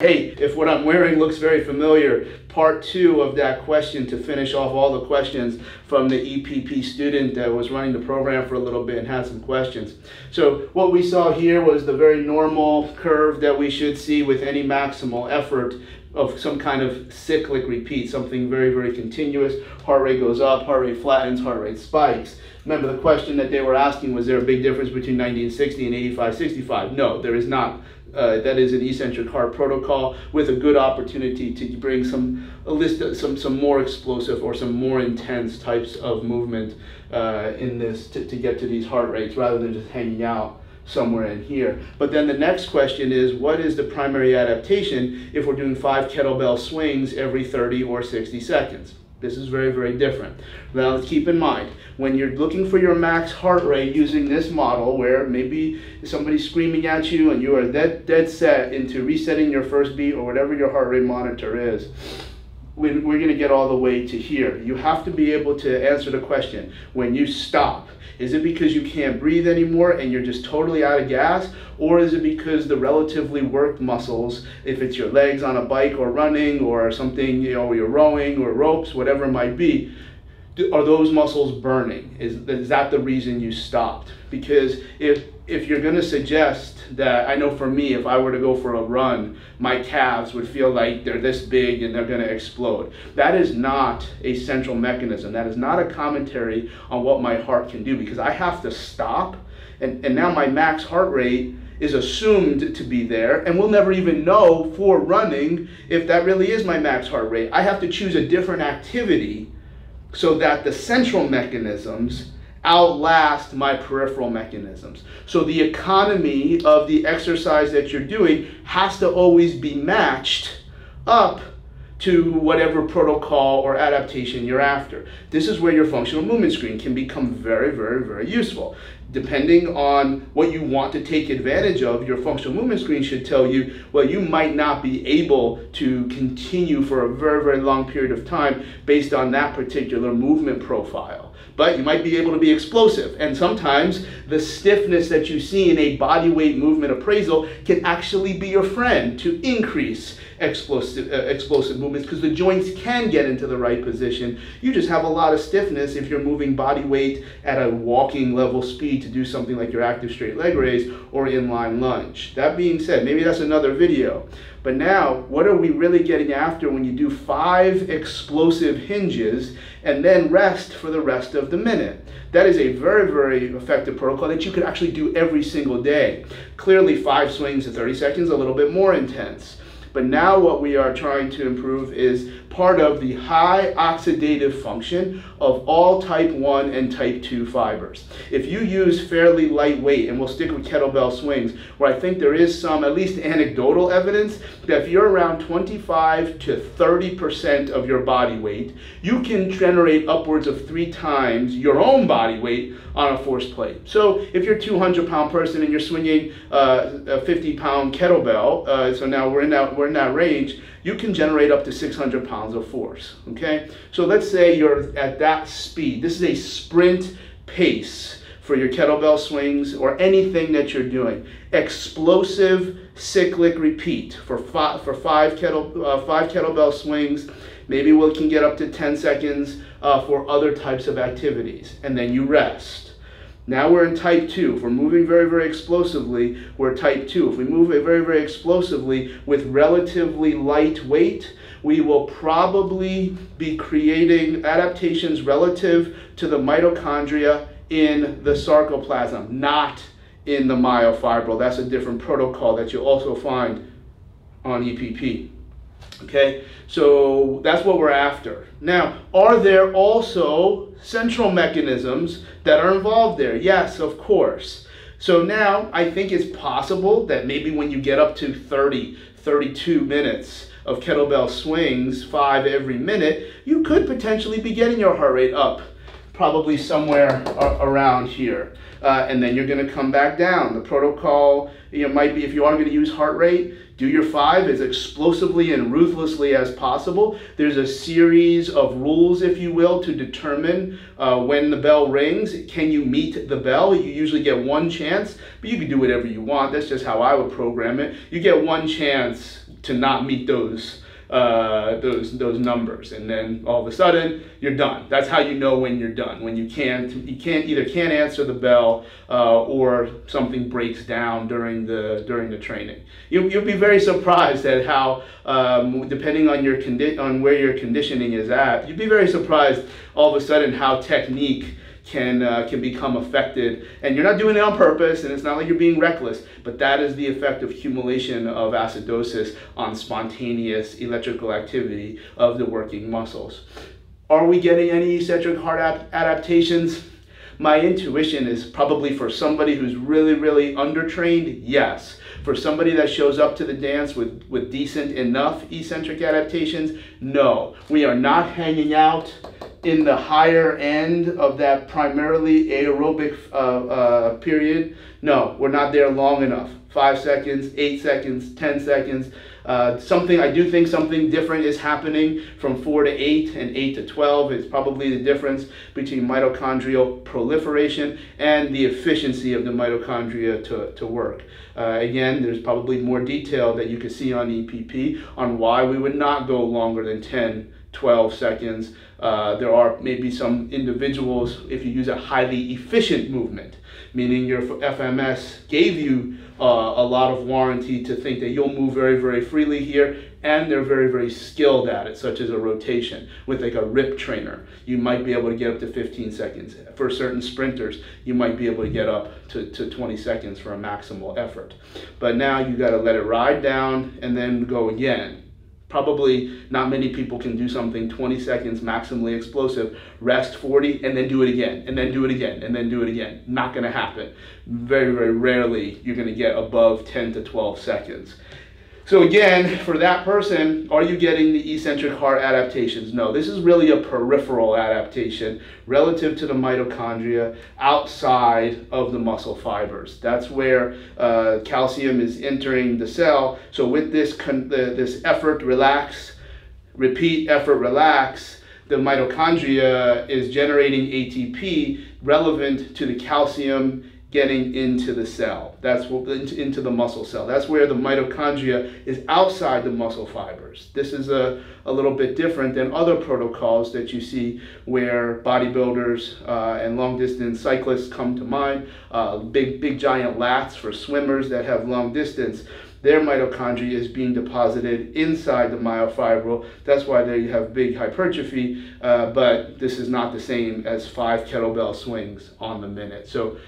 Hey, if what I'm wearing looks very familiar, part 2 of that question to finish off all the questions from the EPP student that was running the program for a little bit and had some questions. So what we saw here was the very normal curve that we should see with any maximal effort of some kind of cyclic repeat, something very, very continuous. Heart rate goes up, heart rate flattens, heart rate spikes. Remember the question that they were asking, was there a big difference between 90 and 60 and 85, 65? No, there is not. That is an eccentric heart protocol with a good opportunity to bring some more explosive or some more intense types of movement in this to get to these heart rates rather than just hanging out somewhere in here. But then the next question is, what is the primary adaptation if we're doing 5 kettlebell swings every 30 or 60 seconds? This is very, very different. Now let's keep in mind, when you're looking for your max heart rate using this model where maybe somebody's screaming at you and you are dead set into resetting your first beat or whatever your heart rate monitor is, we're going to get all the way to here. You have to be able to answer the question, when you stop, is it because you can't breathe anymore and you're just totally out of gas? Or is it because the relatively worked muscles, if it's your legs on a bike or running or something, you know, you're rowing or ropes, whatever it might be, are those muscles burning? Is that the reason you stopped? Because if you're going to suggest that, I know for me, if I were to go for a run, my calves would feel like they're this big and they're going to explode. That is not a central mechanism. That is not a commentary on what my heart can do, because I have to stop, and now my max heart rate is assumed to be there, and we'll never even know for running if that really is my max heart rate. I have to choose a different activity so that the central mechanisms outlast my peripheral mechanisms. So the economy of the exercise that you're doing has to always be matched up to whatever protocol or adaptation you're after. This is where your functional movement screen can become very, very, very useful. Depending on what you want to take advantage of, your functional movement screen should tell you, well, you might not be able to continue for a very, very long period of time based on that particular movement profile. But you might be able to be explosive. And sometimes the stiffness that you see in a body weight movement appraisal can actually be your friend to increase explosive movements, because the joints can get into the right position. You just have a lot of stiffness if you're moving body weight at a walking level speed to do something like your active straight leg raise or inline lunge. That being said, maybe that's another video. But now, what are we really getting after when you do 5 explosive hinges and then rest for the rest of the minute? That is a very, very effective protocol that you could actually do every single day. Clearly, 5 swings in 30 seconds, a little bit more intense. But now what we are trying to improve is part of the high oxidative function of all type 1 and type 2 fibers. If you use fairly lightweight, and we'll stick with kettlebell swings, where I think there is some, at least anecdotal evidence, that if you're around 25 to 30% of your body weight, you can generate upwards of 3 times your own body weight on a force plate. So if you're a 200-pound person and you're swinging a 50-pound kettlebell, so now we're in that range, you can generate up to 600 pounds of force, okay? So let's say you're at that speed. This is a sprint pace for your kettlebell swings or anything that you're doing. Explosive cyclic repeat for five kettlebell swings. Maybe we can get up to 10 seconds for other types of activities, and then you rest. Now we're in type 2. If we're moving very, very explosively, we're type 2. If we move very, very explosively with relatively light weight, we will probably be creating adaptations relative to the mitochondria in the sarcoplasm, not in the myofibril. That's a different protocol that you'll also find on EPP. Okay, so that's what we're after. Now, are there also central mechanisms that are involved there? Yes, of course. So now I think it's possible that maybe when you get up to 30, 32 minutes of kettlebell swings, 5 every minute, you could potentially be getting your heart rate up, probably somewhere around here. And then you're going to come back down. The protocol, might be, if you are going to use heart rate, do your 5 as explosively and ruthlessly as possible. There's a series of rules, if you will, to determine when the bell rings. Can you meet the bell? You usually get 1 chance, but you can do whatever you want. That's just how I would program it. You get 1 chance to not meet those numbers, and then all of a sudden you're done. That's how you know when you're done, when you either can't answer the bell or something breaks down during the training. You'll be very surprised at how, depending on on where your conditioning is at, you'd be very surprised all of a sudden how technique can become affected, and you're not doing it on purpose, and it's not like you're being reckless, but that is the effect of accumulation of acidosis on spontaneous electrical activity of the working muscles. Are we getting any eccentric heart adaptations? My intuition is probably for somebody who's really, really undertrained, yes. For somebody that shows up to the dance with decent enough eccentric adaptations, no. We are not hanging out in the higher end of that primarily aerobic period. No, we're not there long enough. 5 seconds, 8 seconds, 10 seconds. I do think something different is happening from 4 to 8 and 8 to 12. It's probably the difference between mitochondrial proliferation and the efficiency of the mitochondria to work. Again, there's probably more detail that you can see on EPP on why we would not go longer than 10, 12 seconds. There are maybe some individuals, if you use a highly efficient movement, meaning your FMS gave you a lot of warranty to think that you'll move very, very freely here, and they're very, very skilled at it, such as a rotation. With like a rip trainer, you might be able to get up to 15 seconds. For certain sprinters, you might be able to get up to 20 seconds for a maximal effort. But now you got to let it ride down and then go again. Probably not many people can do something 20 seconds maximally explosive, rest 40, and then do it again, and then do it again, and then do it again. Not going to happen. Very, very rarely you're going to get above 10 to 12 seconds. So again, for that person, are you getting the eccentric heart adaptations? No, this is really a peripheral adaptation relative to the mitochondria outside of the muscle fibers. That's where calcium is entering the cell. So with this effort, relax, repeat, effort, relax, the mitochondria is generating ATP relevant to the calcium getting into the cell. That's what, into the muscle cell. That's where the mitochondria is outside the muscle fibers. This is a little bit different than other protocols that you see where bodybuilders and long distance cyclists come to mind. Big giant lats for swimmers that have long distance. Their mitochondria is being deposited inside the myofibril. That's why they have big hypertrophy, but this is not the same as 5 kettlebell swings on the minute. So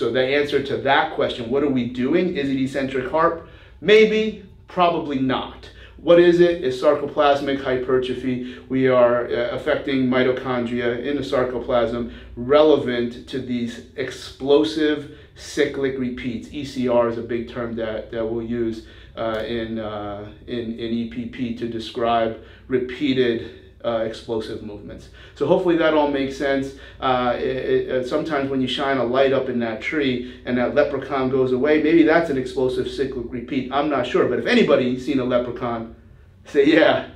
the answer to that question, what are we doing? Is it eccentric heart? Maybe, probably not. What is it? It's sarcoplasmic hypertrophy. We are affecting mitochondria in the sarcoplasm relevant to these explosive cyclic repeats. ECR is a big term that we'll use in EPP to describe repeated explosive movements. So hopefully that all makes sense. Sometimes when you shine a light up in that tree and that leprechaun goes away, maybe that's an explosive cyclic repeat. I'm not sure, but if anybody's seen a leprechaun, say yeah.